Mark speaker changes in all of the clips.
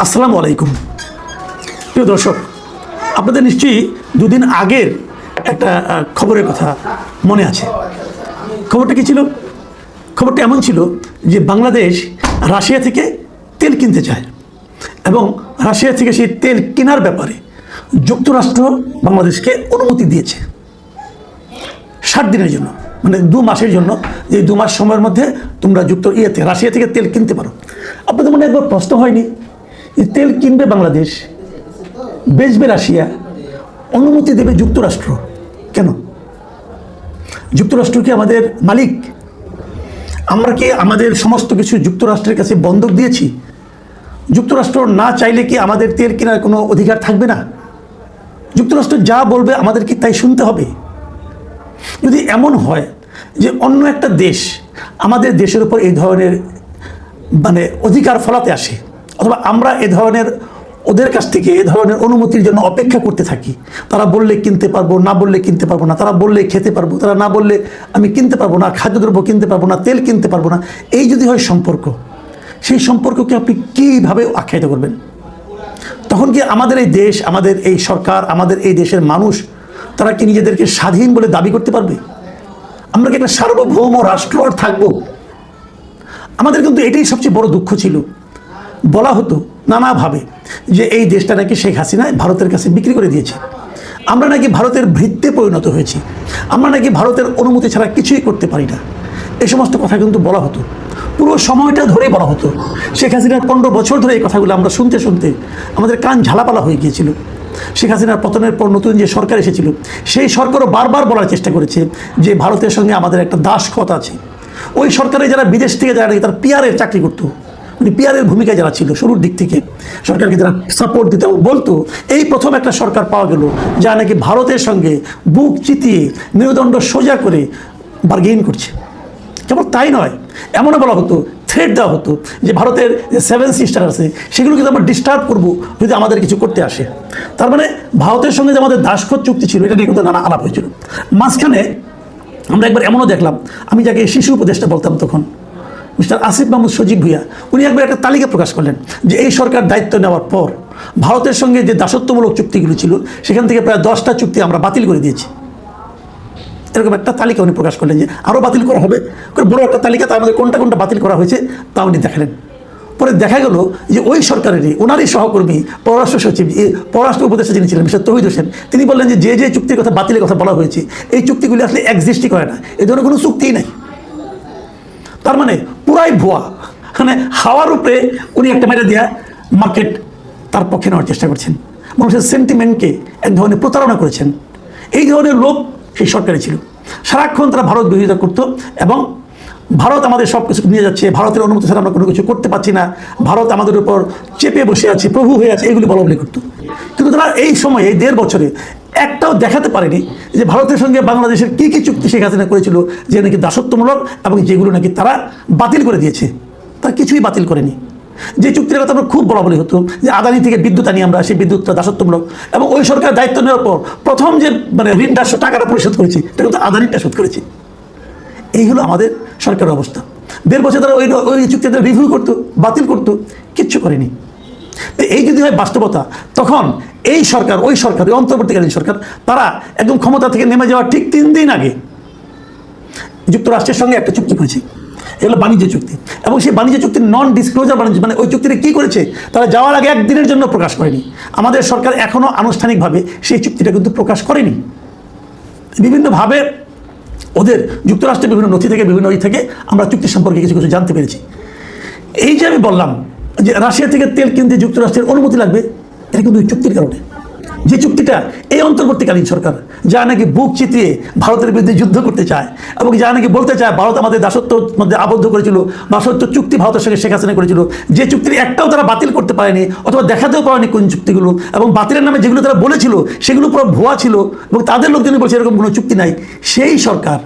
Speaker 1: আসসালামু আলাইকুম। প্রিয় দর্শক, আপনাদের নিশ্চয়ই দুদিন আগের একটা খবরের কথা মনে আছে। খবরটা কী ছিল? খবরটা এমন ছিল যে বাংলাদেশ রাশিয়া থেকে তেল কিনতে চায় এবং রাশিয়া থেকে সেই তেল কেনার ব্যাপারে যুক্তরাষ্ট্র বাংলাদেশকে অনুমতি দিয়েছে 60 দিনের জন্য, মানে 2 মাসের জন্য। এই 2 মাস সময়ের মধ্যে তোমরা রাশিয়া থেকে তেল কিনতে পারো। আপনাদের মনে একবার প্রশ্ন হয়নি যে তেল কিনবে বাংলাদেশ, বেচবে রাশিয়া, অনুমতি দেবে যুক্তরাষ্ট্র? কেন? যুক্তরাষ্ট্র কি আমাদের মালিক? আমরা কি আমাদের সমস্ত কিছু যুক্তরাষ্ট্রের কাছে বন্ধক দিয়েছি? যুক্তরাষ্ট্র না চাইলে কি আমাদের তেল কেনার কোনো অধিকার থাকবে না? যুক্তরাষ্ট্র যা বলবে আমাদের কি তাই শুনতে হবে? যদি এমন হয় যে অন্য একটা দেশ আমাদের দেশের উপর এই ধরনের অধিকার ফলাতে আসে, অথবা আমরা এ ধরনের ওদের কাছ থেকে এ ধরনের অনুমতির জন্য অপেক্ষা করতে থাকি, তারা বললে কিনতে পারবো, না বললে কিনতে পারবো না, তারা বললে খেতে পারবো, তারা না বললে আমি কিনতে পারবো না, খাদ্যদ্রব্য কিনতে পারবো না, তেল কিনতে পারবো না, এই যদি হয় সম্পর্ক, সেই সম্পর্ককে আপনি কীভাবে আখ্যায়িত করবেন? তখন কি আমাদের এই দেশ, আমাদের এই সরকার, আমাদের এই দেশের মানুষ, তারা কি নিজেদেরকে স্বাধীন বলে দাবি করতে পারবে? আমরা কি একটা সার্বভৌম রাষ্ট্র আর থাকবো? আমাদের কিন্তু এটাই সবচেয়ে বড় দুঃখ ছিল। বলা হতো নানাভাবে যে এই দেশটা নাকি শেখ হাসিনা ভারতের কাছে বিক্রি করে দিয়েছে, আমরা নাকি ভারতের ভৃত্যে পরিণত হয়েছি, আমরা নাকি ভারতের অনুমতি ছাড়া কিছুই করতে পারি না। এই সমস্ত কথা কিন্তু বলা হতো, পুরো সময়টা ধরেই বলা হতো। শেখ হাসিনার 15 বছর ধরে এই কথাগুলো আমরা শুনতে শুনতে আমাদের কান ঝালাপালা হয়ে গিয়েছিল। শেখ হাসিনার পতনের পর নতুন যে সরকার এসেছিল, সেই সরকারও বারবার বলার চেষ্টা করেছে যে ভারতের সঙ্গে আমাদের একটা দাসখত আছে। ওই সরকারে যারা বিদেশ থেকে যারা তারা পিআরের চাকরি করতো, মানে পিআরের ভূমিকায় যারা ছিল শুরুর দিক থেকে, সরকারকে যারা সাপোর্ট দিত, বলতো এই প্রথম একটা সরকার পাওয়া গেল যা নাকি ভারতের সঙ্গে বুক চিতিয়ে মেরুদণ্ড সোজা করে বার্গেইন করছে। কেবল তাই নয়, এমনও বলা হতো, থ্রেট দেওয়া হতো যে ভারতের যে 7 সিস্টার আছে সেগুলো কিন্তু আমরা ডিস্টার্ব করবো যদি আমাদের কিছু করতে আসে। তার মানে ভারতের সঙ্গে যে আমাদের দাসখত চুক্তি ছিল, এটা নিয়ে কিন্তু নানা আলাপ হয়েছিল। মাঝখানে আমরা একবার এমনও দেখলাম, আমি যাকে শিশু উপদেষ্টা বলতাম তখন, মিস্টার আসিফ মাহমুদ সজীব ভুইয়া, উনি একবার একটা তালিকা প্রকাশ করলেন যে এই সরকার দায়িত্ব নেওয়ার পর ভারতের সঙ্গে যে দাসত্বমূলক চুক্তিগুলো ছিল সেখান থেকে প্রায় 10টা চুক্তি আমরা বাতিল করে দিয়েছি। এরকম একটা তালিকা উনি প্রকাশ করলেন যে আরও বাতিল করা হবে, বড় একটা তালিকা, তার মধ্যে কোনটা কোনটা বাতিল করা হয়েছে তা উনি দেখালেন। পরে দেখা গেল যে ওই সরকারেরই ওনারই সহকর্মী পররাষ্ট্র সচিব, পররাষ্ট্র উপদেষ্টা যিনি ছিলেন মিস্টার তৌহিদ হোসেন, তিনি বললেন যে যে চুক্তির কথা বাতিলের কথা বলা হয়েছে এই চুক্তিগুলি আসলে এক্সিস্টই করে না, এই ধরনের কোনো চুক্তিই নাই। তার মানে পুরাই ভুয়া, মানে হাওয়ার উপরে উনি একটা মেরে দেওয়া মার্কেট তার পক্ষে নেওয়ার চেষ্টা করছেন, মানুষের সেন্টিমেন্টকে এক ধরনের প্রতারণা করেছেন। এই ধরনের লোক সেই সরকারে ছিল। সারাক্ষণ তারা ভারত বিরোধিতা করতো এবং ভারত আমাদের সব কিছু নিয়ে যাচ্ছে, ভারতের অনুমতি ছাড়া আমরা কোনো কিছু করতে পারছি না, ভারত আমাদের উপর চেপে বসে আছে, প্রভু হয়ে আছে, এইগুলি বলা বলি করতো। কিন্তু তারা এই সময়ে, এই 1.5 বছরে একটাও দেখাতে পারেনি যে ভারতের সঙ্গে বাংলাদেশের কী কী চুক্তি শেখ হাসিনা করেছিল যে নাকি দাসত্বমূলক এবং যেগুলো নাকি তারা বাতিল করে দিয়েছে। তারা কিছুই বাতিল করেনি। যে চুক্তির কথা আমরা খুব বলা বলি হতো যে আদানি থেকে বিদ্যুৎ আনি আমরা, সেই বিদ্যুৎটা দাসত্বমূলক, এবং ওই সরকার দায়িত্ব নেওয়ার পর প্রথম যে ঋণটা টাকাটা পরিশোধ করেছি এটা কিন্তু আদানিটা শোধ করেছি। এই হলো আমাদের সরকারের অবস্থা। 1.5 বছর তারা ওই চুক্তিটা রিভিউ করতো, বাতিল করতো, কিচ্ছু করেনি। তো এই যদি হয় বাস্তবতা, তখন এই সরকার, ওই সরকার, ওই অন্তর্বর্তীকালীন সরকার, তারা একদম ক্ষমতা থেকে নেমে যাওয়ার ঠিক 3 দিন আগে যুক্তরাষ্ট্রের সঙ্গে একটা চুক্তি করেছে, এগুলো বাণিজ্য চুক্তি, এবং সেই বাণিজ্য চুক্তির নন ডিসক্লোজার বাণিজ্য, মানে ওই চুক্তিটা কী করেছে তারা যাওয়ার আগে 1 দিনের জন্য প্রকাশ করেনি। আমাদের সরকার এখনও আনুষ্ঠানিকভাবে সেই চুক্তিটা কিন্তু প্রকাশ করেনি। বিভিন্নভাবে ওদের যুক্তরাষ্ট্রের বিভিন্ন নথি থেকে, বিভিন্ন থেকে আমরা চুক্তি সম্পর্কে কিছু কিছু জানতে পেরেছি। এই যে আমি বললাম যে রাশিয়া থেকে তেল কিনতে যুক্তরাষ্ট্রের অনুমতি লাগবে, এটা কিন্তু ওই চুক্তির কারণে। যে চুক্তিটা এই অন্তর্বর্তীকালীন সরকার যা নাকি বুক চিতিয়ে ভারতের বিরুদ্ধে যুদ্ধ করতে চায় এবং যা নাকি বলতে চায় ভারত আমাদের দাসত্বর মধ্যে আবদ্ধ করেছিল, দাসত্ব চুক্তি ভারতের সঙ্গে শেখ হাসিনা করেছিল, যে চুক্তির একটাও তারা বাতিল করতে পারেনি অথবা দেখাতেও পারেনি কোন চুক্তিগুলো, এবং বাতিলের নামে যেগুলো তারা বলেছিল সেগুলো পুরো ভুয়া ছিল এবং তাদের লোকজনই বলছে এরকম কোনো চুক্তি নাই। সেই সরকার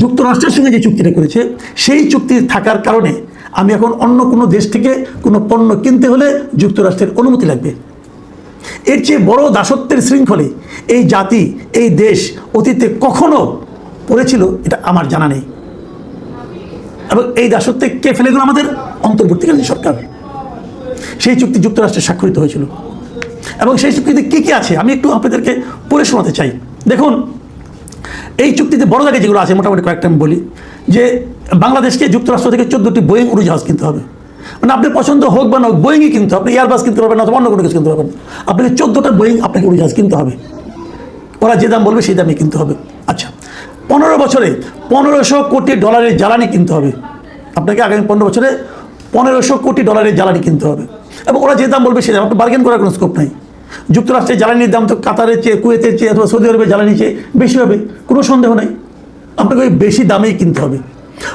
Speaker 1: যুক্তরাষ্ট্রের সঙ্গে যে চুক্তিটা করেছে সেই চুক্তি থাকার কারণে আমি এখন অন্য কোনো দেশ থেকে কোনো পণ্য কিনতে হলে যুক্তরাষ্ট্রের অনুমতি লাগবে। এর চেয়ে বড় দাসত্বের শৃঙ্খলে এই জাতি, এই দেশ অতীতে কখনো পড়েছিল এটা আমার জানা নেই। এবং এই দাসত্বে কে ফেলে গেল? আমাদের অন্তর্বর্তীকালীন সরকার। সেই চুক্তি যুক্তরাষ্ট্রে স্বাক্ষরিত হয়েছিল। এবং সেই চুক্তিতে কী কী আছে আমি একটু আপনাদেরকে পড়ে শোনাতে চাই। দেখুন, এই চুক্তিতে বড় জায়গায় যেগুলো আছে মোটামুটি কয়েকটা আমি বলি, যে বাংলাদেশকে যুক্তরাষ্ট্র থেকে 14টি বোয়িং উড়োজাহাজ কিনতে হবে। মানে আপনার পছন্দ হোক বা না হোক, বোয়িংই কিনতে হবে। আপনি এয়ারবাস কিনতে পারবেন অথবা অন্য কোনো কিছু কিনতে পারবেন, আপনাকে 14টা বোয়িং আপনাকে উড়োজাহাজ কিনতে হবে। ওরা যে দাম বলবে সেই দামে কিনতে হবে। আচ্ছা, 15 বছরে $1500 কোটি জ্বালানি কিনতে হবে আপনাকে। আগামী 15 বছরে $1500 কোটি জ্বালানি কিনতে হবে, এবং ওরা যে দাম বলবে সেই দাম, আপনার বার্গেন করার কোনো স্কোপ নাই। যুক্তরাষ্ট্রের জ্বালানির দাম তো কাতারের চেয়ে, কুয়েতের চেয়ে অথবা সৌদি আরবের জ্বালানির চেয়ে বেশি হবে, কোনো সন্দেহ নাই। আপনাকে ওই বেশি দামেই কিনতে হবে।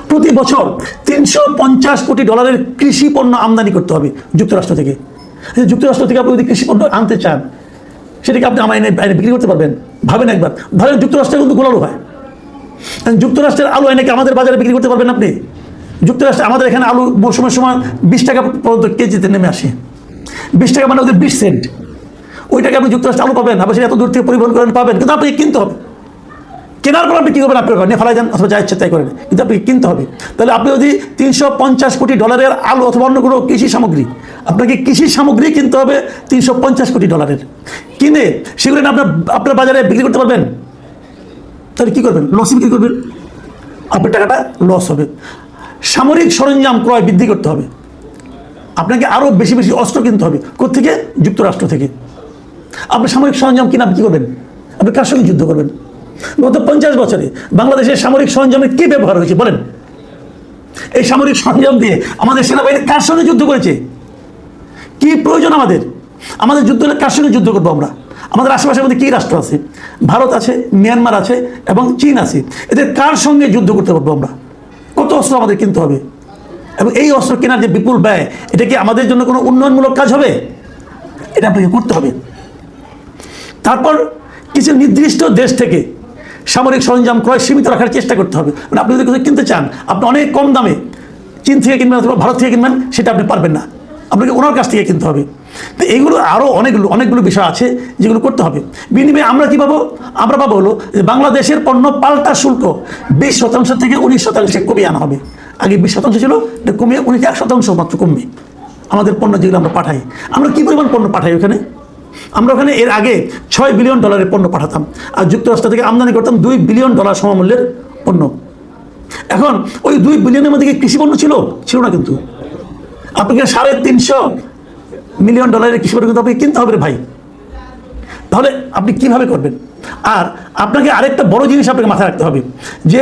Speaker 1: প্রতি বছর $350 কোটি কৃষি পণ্য আমদানি করতে হবে যুক্তরাষ্ট্র থেকে। যুক্তরাষ্ট্র থেকে আপনি যদি কৃষি পণ্য আনতে চান, সেটাকে আপনি আমার আইনে বিক্রি করতে পারবেন? ভাবেন একবার। ধরেন যুক্তরাষ্ট্রে কিন্তু গোলালু হয়, যুক্তরাষ্ট্রের আলু এনেকে আমাদের বাজারে বিক্রি করতে পারবেন আপনি? যুক্তরাষ্ট্রে আমাদের এখানে আলু মৌসুমের সময় 20 টাকা পর্যন্ত কেজিতে নেমে আসে। 20 টাকা মানে ওদের 20 সেন্ট। ওই টাকা আপনি যুক্তরাষ্ট্রে আলু পাবেন, আবার সেটা এত দূর থেকে পরিবহন করেন পাবেন, কিন্তু আপনাকে কিনতে হবে। কেনার পর আপনি কী করবেন? আপনি নিয়ে ফেলাই যান অথবা যা ইচ্ছা তাই করেন, কিন্তু আপনি কিনতে হবে। তাহলে আপনি যদি $350 কোটি আলু অথবা অন্য কোনো কৃষি সামগ্রী, আপনাকে কৃষি সামগ্রী কিনতে হবে $350 কোটি কিনে সেগুলো আপনার বাজারে বিক্রি করতে পারবেন? তাহলে কী করবেন? লসে বিক্রি করবেন, আপনার টাকাটা লস হবে। সামরিক সরঞ্জাম ক্রয় বৃদ্ধি করতে হবে, আপনাকে আরও বেশি বেশি অস্ত্র কিনতে হবে। কোত্থেকে? যুক্তরাষ্ট্র থেকে। আপনি সামরিক সরঞ্জাম কিনে আপনি কী করবেন? আপনি কার সঙ্গে যুদ্ধ করবেন? গত 50 বছরে বাংলাদেশের সামরিক সরঞ্জামের কী ব্যবহার হয়েছে বলেন? এই সামরিক সরঞ্জাম দিয়ে আমাদের সেনাবাহিনী কার সঙ্গে যুদ্ধ করেছে? কি প্রয়োজন আমাদের? আমাদের যুদ্ধ হলে কার সঙ্গে যুদ্ধ করবো আমরা? আমাদের আশেপাশের মধ্যে কী রাষ্ট্র আছে? ভারত আছে, মিয়ানমার আছে এবং চীন আছে। এদের কার সঙ্গে যুদ্ধ করতে পারবো আমরা? কত অস্ত্র আমাদের কিনতে হবে, এবং এই অস্ত্র কেনার যে বিপুল ব্যয়, এটা কি আমাদের জন্য কোনো উন্নয়নমূলক কাজ হবে? এটা আপনাকে করতে হবে। তারপর কিছু নির্দিষ্ট দেশ থেকে সামরিক সরঞ্জাম ক্রয় সীমিত রাখার চেষ্টা করতে হবে। মানে আপনি যদি কিছু কিনতে চান, আপনি অনেক কম দামে চীন থেকে কিনবেন অথবা ভারত থেকে কিনবেন, সেটা আপনি পারবেন না, আপনাকে ওনার কাছ থেকে কিনতে হবে। তো এইগুলো আরও অনেকগুলো বিষয় আছে যেগুলো করতে হবে। বিনিময়ে আমরা কী পাবো? আমরা পাবো হলো যে বাংলাদেশের পণ্য পাল্টা শুল্ক 20% থেকে 19% কমিয়ে আনা হবে। আগে 20% ছিল, এটা কমিয়ে 1% মাত্র কমবে। আমাদের পণ্য যেগুলো আমরা পাঠাই, আমরা কী পরিমাণ পণ্য পাঠাই ওখানে? আমরা ওখানে এর আগে $6 বিলিয়ন পণ্য পাঠাতাম, আর যুক্তরাষ্ট্র থেকে আমদানি করতাম $2 বিলিয়ন সমমূল্যের পণ্য। এখন ওই $2 বিলিয়নের মধ্যে কি কৃষি পণ্য ছিল? ছিল না। কিন্তু আপনাকে $350 মিলিয়ন কৃষি পণ্য কিন্তু আপনাকে কিনতে হবে রে ভাই। তাহলে আপনি কিভাবে করবেন? আর আপনাকে আরেকটা বড় জিনিস আপনাকে মাথায় রাখতে হবে, যে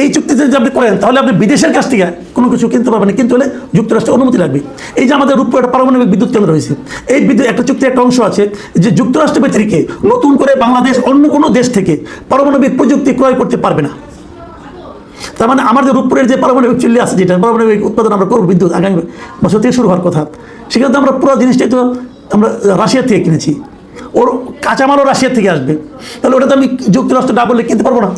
Speaker 1: এই চুক্তিতে যদি আপনি করেন, তাহলে আপনি বিদেশের কাছ থেকে কোনো কিছু কিনতে পারবেন না, কিন্তু হলে যুক্তরাষ্ট্রের অনুমতি লাগবে। এই যে আমাদের রূপপুর একটা পারমাণবিক বিদ্যুৎ কেন্দ্র রয়েছে, এই বিদ্যুৎ একটা চুক্তির একটা অংশ আছে যে যুক্তরাষ্ট্র ব্যতিরেকে নতুন করে বাংলাদেশ অন্য কোনো দেশ থেকে পারমাণবিক প্রযুক্তি ক্রয় করতে পারবে না। তার মানে আমাদের রূপপুরের যে পারমাণবিক চুল্লি আছে, যেটা পারমাণবিক উৎপাদন আমরা করবো, বিদ্যুৎ আগামী বছর থেকে শুরু হওয়ার কথা, সেখানে তো আমরা পুরো জিনিসটাই তো আমরা রাশিয়ার থেকে কিনেছি, ওর কাঁচামালও রাশিয়ার থেকে আসবে। তাহলে ওটা তো আমি যুক্তরাষ্ট্র না বললে কিনতে পারবো না।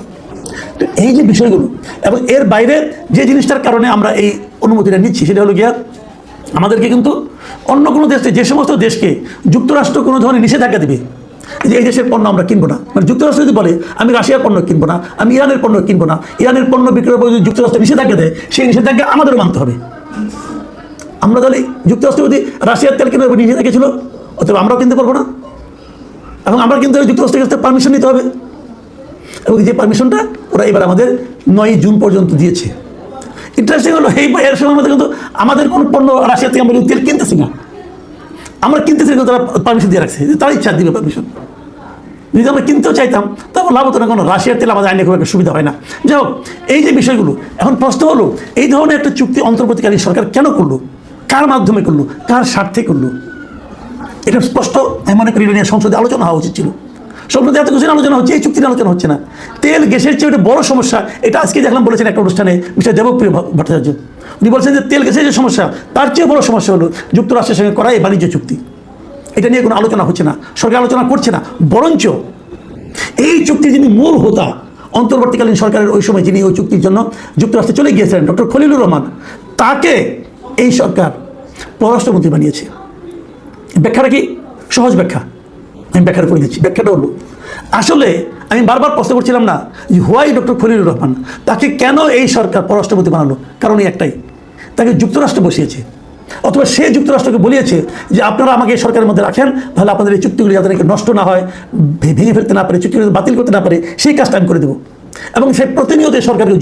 Speaker 1: তো এই যে বিষয়গুলো, এবং এর বাইরে যে জিনিসটার কারণে আমরা এই অনুমতিটা নিচ্ছি, সেটা হলো গিয়া আমাদেরকে কিন্তু অন্য কোনো দেশে, যে সমস্ত দেশকে যুক্তরাষ্ট্র কোনো ধরনের নিষেধাজ্ঞা দেবে যে এই দেশের পণ্য আমরা কিনবো না, মানে যুক্তরাষ্ট্র যদি বলে আমি রাশিয়ার পণ্য কিনবো না, আমি ইরানের পণ্য কিনবো না, ইরানের পণ্য বিক্রয়ের উপর যদি যুক্তরাষ্ট্র নিষেধাজ্ঞা দেয়, সেই নিষেধাজ্ঞা আমাদেরও মানতে হবে। আমরা তাহলে যুক্তরাষ্ট্র যদি রাশিয়ার তেল কেনার উপর নিষেধাজ্ঞা ছিল, অথবা আমরাও কিনতে পারবো না, এবং আমরা কিন্তু যুক্তরাষ্ট্রের কাছে পারমিশন নিতে হবে। এবং যে পারমিশনটা ওরা এবার আমাদের 9 জুন পর্যন্ত দিয়েছে। ইন্টারেস্টিং হলো, এর সময় আমাদের কিন্তু আমাদের কোনো পণ্য রাশিয়া থেকে আমরা তেল কিনতেছি না, আমরা কিনতেছি, কিন্তু তারা পারমিশন দিয়ে রাখছে, তারা ইচ্ছা দিবে পারমিশন। যদি আমরা কিনতেও চাইতাম, তারপর লাভ হতো না, কোনো রাশিয়ার তেল আমাদের আইনে খুব একটা সুবিধা হয় না। যাই হোক, এই যে বিষয়গুলো, এখন প্রশ্ন হলো এই ধরনের একটা চুক্তি অন্তর্বর্তীকালীন সরকার কেন করলো, কার মাধ্যমে করলো, কার স্বার্থে করলো? এটা স্পষ্ট আমি মনে করি নিয়ে সংসদে আলোচনা হওয়া উচিত ছিল। সংসদে এত কিছু আলোচনা হচ্ছে, এই চুক্তির আলোচনা হচ্ছে না। তেল গ্যাসের চেয়ে একটা বড় সমস্যা, এটা আজকে দেখলাম বলেছেন একটা অনুষ্ঠানে মিস্টার দেবপ্রিয় ভট্টাচার্য, উনি বলছেন যে তেল গ্যাসের যে সমস্যা, তার চেয়ে বড় সমস্যা হলো যুক্তরাষ্ট্রের সঙ্গে করা এই বাণিজ্য চুক্তি। এটা নিয়ে কোনো আলোচনা হচ্ছে না, সরকার আলোচনা করছে না, বরঞ্চ এই চুক্তির যিনি মূল হোতা, অন্তর্বর্তীকালীন সরকারের ওই সময় যিনি ওই চুক্তির জন্য যুক্তরাষ্ট্রে চলে গিয়েছিলেন, ডক্টর খলিলুর রহমান, তাকে এই সরকার পররাষ্ট্রমন্ত্রী বানিয়েছে। ব্যাখ্যাটা কি? সহজ ব্যাখ্যা, আমি ব্যাখ্যাটা করে দিচ্ছি। ব্যাখ্যাটা হলো, আসলে আমি বারবার প্রশ্ন করছিলাম না যে হোয়াই ডক্টর খলিলুর রহমান, তাকে কেন এই সরকার পররাষ্ট্রমন্ত্রী বানালো? কারণ এই একটাই, তাকে যুক্তরাষ্ট্র বসিয়েছে। অথবা সে যুক্তরাষ্ট্রকে বলিয়েছে যে আপনারা আমাকে এই সরকারের মধ্যে রাখেন, তাহলে আপনাদের এই চুক্তিগুলি যাতে নাকি নষ্ট না হয়, ভেঙে ফেলতে না পারে, চুক্তিগুলি বাতিল করতে না পারে, সেই কাজটা আমি করে দেবো। এবং সে প্রতিনিয়ত এই সরকারকে